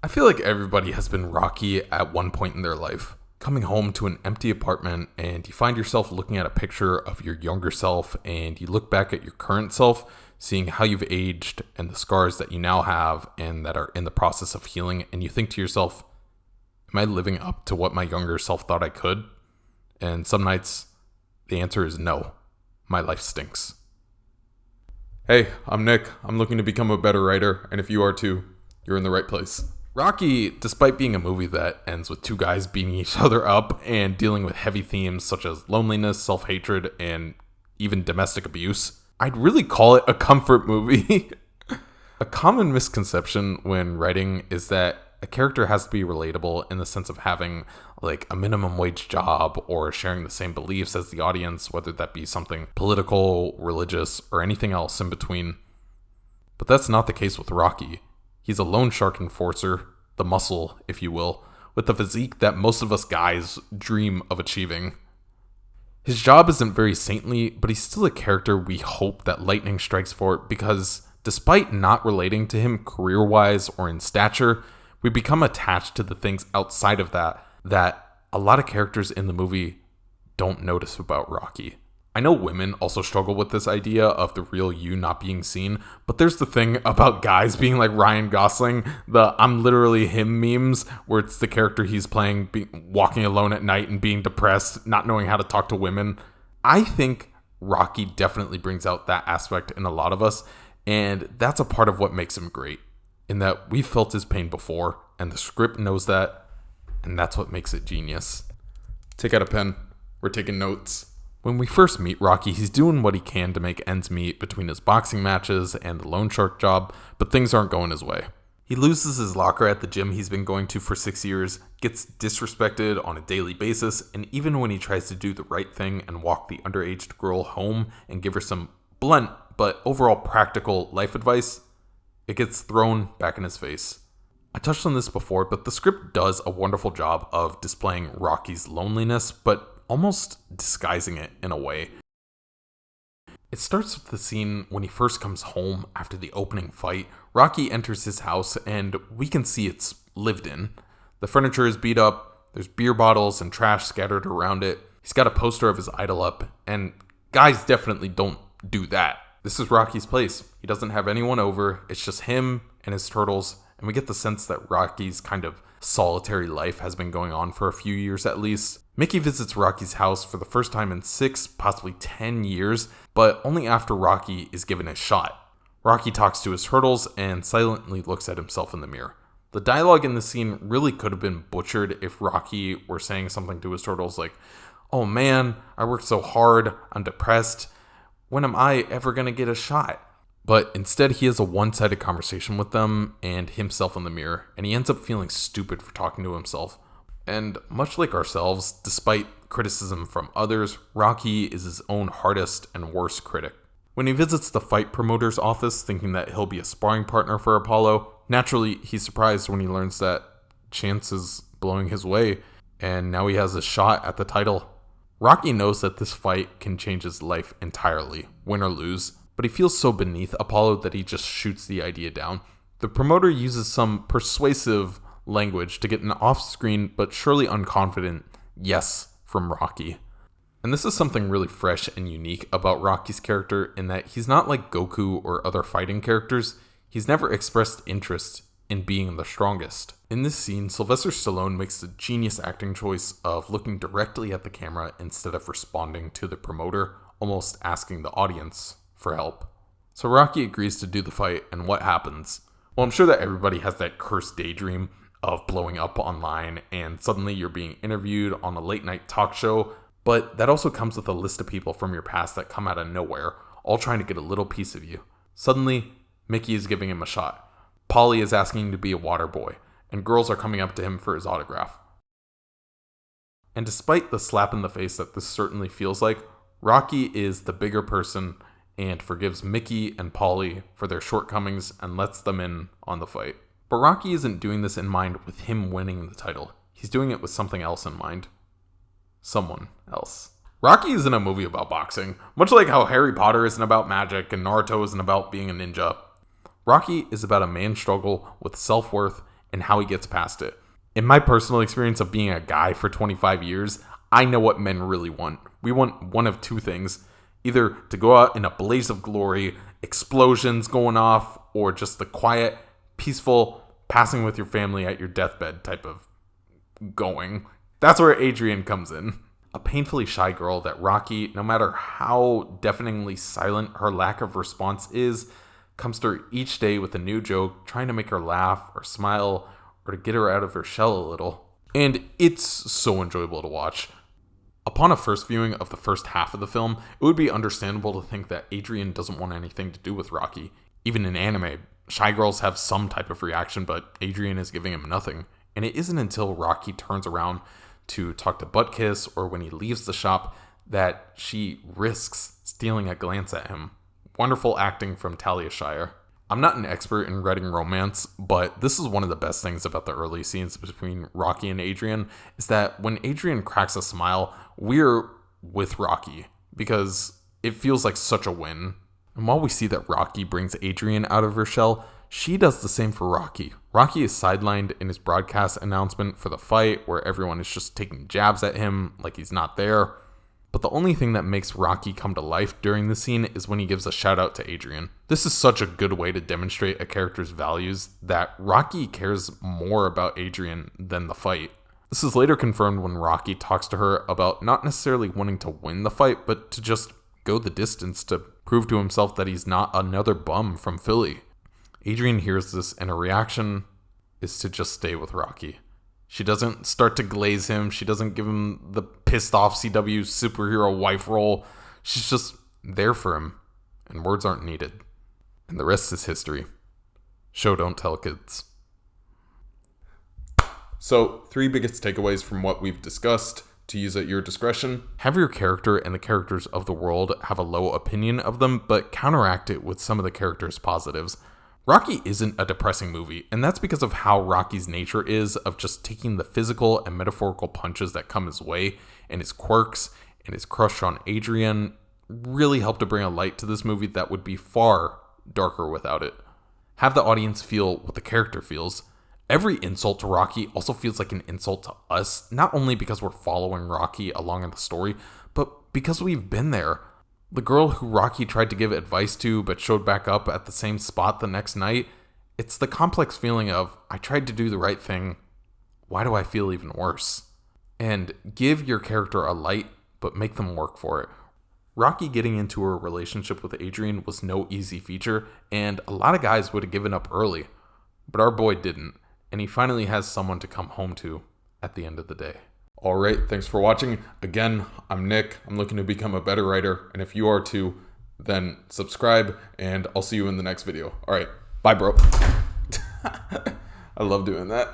I feel like everybody has been Rocky at one point in their life. Coming home to an empty apartment and you find yourself looking at a picture of your younger self and you look back at your current self, seeing how you've aged and the scars that you now have and that are in the process of healing, and you think to yourself, am I living up to what my younger self thought I could? And some nights, the answer is no. My life stinks. Hey, I'm Nick. I'm looking to become a better writer, and if you are too, you're in the right place. Rocky, despite being a movie that ends with two guys beating each other up and dealing with heavy themes such as loneliness, self-hatred, and even domestic abuse, I'd really call it a comfort movie. A common misconception when writing is that a character has to be relatable in the sense of having like a minimum wage job or sharing the same beliefs as the audience, whether that be something political, religious, or anything else in between. But that's not the case with Rocky. He's a loan shark enforcer, the muscle, if you will, with the physique that most of us guys dream of achieving. His job isn't very saintly, but he's still a character we hope that lightning strikes for, because despite not relating to him career-wise or in stature, we become attached to the things outside of that a lot of characters in the movie don't notice about Rocky. I know women also struggle with this idea of the real you not being seen, but there's the thing about guys being like Ryan Gosling, the I'm literally him memes, where it's the character he's playing walking alone at night and being depressed, not knowing how to talk to women. I think Rocky definitely brings out that aspect in a lot of us, and that's a part of what makes him great, in that we've felt his pain before, and the script knows that, and that's what makes it genius. Take out a pen. We're taking notes. When we first meet Rocky, he's doing what he can to make ends meet between his boxing matches and the loan shark job, but things aren't going his way. He loses his locker at the gym he's been going to for 6 years, gets disrespected on a daily basis, and even when he tries to do the right thing and walk the underage girl home and give her some blunt but overall practical life advice, it gets thrown back in his face. I touched on this before, but the script does a wonderful job of displaying Rocky's loneliness, but almost disguising it in a way. It starts with the scene when he first comes home after the opening fight. Rocky enters his house and we can see it's lived in. The furniture is beat up, there's beer bottles and trash scattered around it. He's got a poster of his idol up, and guys definitely don't do that. This is Rocky's place. He doesn't have anyone over, it's just him and his turtles, and we get the sense that Rocky's kind of solitary life has been going on for a few years at least. Mickey visits Rocky's house for the first time in 6, possibly 10 years, but only after Rocky is given a shot. Rocky talks to his turtles and silently looks at himself in the mirror. The dialogue in the scene really could have been butchered if Rocky were saying something to his turtles like, "Oh man, I worked so hard, I'm depressed. When am I ever gonna get a shot?" But instead, he has a one-sided conversation with them and himself in the mirror, and he ends up feeling stupid for talking to himself. And much like ourselves, despite criticism from others, Rocky is his own hardest and worst critic. When he visits the fight promoter's office thinking that he'll be a sparring partner for Apollo, naturally he's surprised when he learns that Chance is blowing his way, and now he has a shot at the title. Rocky knows that this fight can change his life entirely, win or lose, but he feels so beneath Apollo that he just shoots the idea down. The promoter uses some persuasive language to get an off-screen but surely unconfident yes from Rocky. And this is something really fresh and unique about Rocky's character, in that he's not like Goku or other fighting characters. He's never expressed interest in being the strongest. In this scene, Sylvester Stallone makes the genius acting choice of looking directly at the camera instead of responding to the promoter, almost asking the audience for help. So Rocky agrees to do the fight, and what happens? Well, I'm sure that everybody has that cursed daydream of blowing up online and suddenly you're being interviewed on a late night talk show, but that also comes with a list of people from your past that come out of nowhere, all trying to get a little piece of you. Suddenly, Mickey is giving him a shot. Polly is asking to be a water boy, and girls are coming up to him for his autograph. And despite the slap in the face that this certainly feels like, Rocky is the bigger person and forgives Mickey and Polly for their shortcomings and lets them in on the fight. But Rocky isn't doing this in mind with him winning the title. He's doing it with something else in mind. Someone else. Rocky isn't a movie about boxing, much like how Harry Potter isn't about magic and Naruto isn't about being a ninja. Rocky is about a man's struggle with self-worth and how he gets past it. In my personal experience of being a guy for 25 years, I know what men really want. We want one of two things. Either to go out in a blaze of glory, explosions going off, or just the quiet, peaceful, passing with your family at your deathbed type of going. That's where Adrian comes in. A painfully shy girl that Rocky, no matter how deafeningly silent her lack of response is, comes to her each day with a new joke, trying to make her laugh or smile or to get her out of her shell a little. And it's so enjoyable to watch. Upon a first viewing of the first half of the film, it would be understandable to think that Adrian doesn't want anything to do with Rocky. Even in anime, shy girls have some type of reaction, but Adrian is giving him nothing. And it isn't until Rocky turns around to talk to Buttkiss or when he leaves the shop that she risks stealing a glance at him. Wonderful acting from Talia Shire. I'm not an expert in writing romance, but this is one of the best things about the early scenes between Rocky and Adrian, is that when Adrian cracks a smile, we're with Rocky, because it feels like such a win. And while we see that Rocky brings Adrian out of her shell, she does the same for Rocky. Rocky is sidelined in his broadcast announcement for the fight, where everyone is just taking jabs at him like he's not there. But the only thing that makes Rocky come to life during the scene is when he gives a shout out to Adrian. This is such a good way to demonstrate a character's values that Rocky cares more about Adrian than the fight. This is later confirmed when Rocky talks to her about not necessarily wanting to win the fight, but to just go the distance to prove to himself that he's not another bum from Philly. Adrian hears this and her reaction is to just stay with Rocky. She doesn't start to glaze him. She doesn't give him the pissed off CW superhero wife role. She's just there for him, and words aren't needed. And the rest is history. Show don't tell, kids. So, 3 biggest takeaways from what we've discussed to use at your discretion. Have your character and the characters of the world have a low opinion of them, but counteract it with some of the characters' positives. Rocky isn't a depressing movie, and that's because of how Rocky's nature is of just taking the physical and metaphorical punches that come his way, and his quirks and his crush on Adrian really help to bring a light to this movie that would be far darker without it. Have the audience feel what the character feels. Every insult to Rocky also feels like an insult to us, not only because we're following Rocky along in the story, but because we've been there. The girl who Rocky tried to give advice to but showed back up at the same spot the next night, it's the complex feeling of, I tried to do the right thing, why do I feel even worse? And give your character a light, but make them work for it. Rocky getting into her relationship with Adrian was no easy feature, and a lot of guys would have given up early. But our boy didn't, and he finally has someone to come home to at the end of the day. All right, thanks for watching. Again, I'm Nick. I'm looking to become a better writer, and if you are too, then subscribe, and I'll see you in the next video. All right, bye, bro. I love doing that.